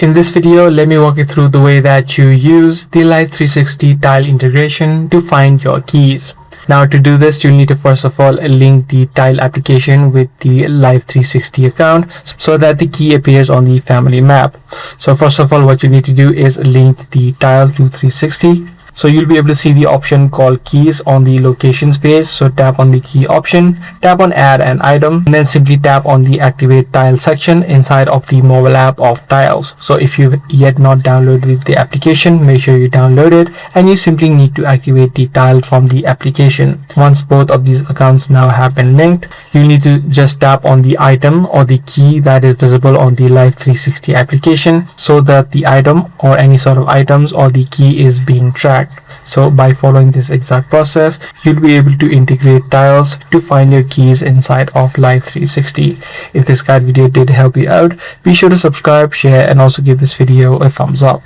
In this video, let me walk you through the way that you use the Life360 Tile integration to find your keys. Now to do this, you'll need to first of all link the Tile application with the Life360 account so that the key appears on the family map. So first of all, what you need to do is link the Tile to 360. So you'll be able to see the option called keys on the locations page. So tap on the key option, tap on add an item, and then simply tap on the activate tile section inside of the mobile app of Tiles. So if you've yet not downloaded the application, make sure you download it, and you simply need to activate the tile from the application. Once both of these accounts now have been linked, you need to just tap on the item or the key that is visible on the Life360 application so that the item or any sort of items or the key is being tracked. So by following this exact process, you'll be able to integrate Tiles to find your keys inside of Life360. If this guide video did help you out, be sure to subscribe, share, and also give this video a thumbs up.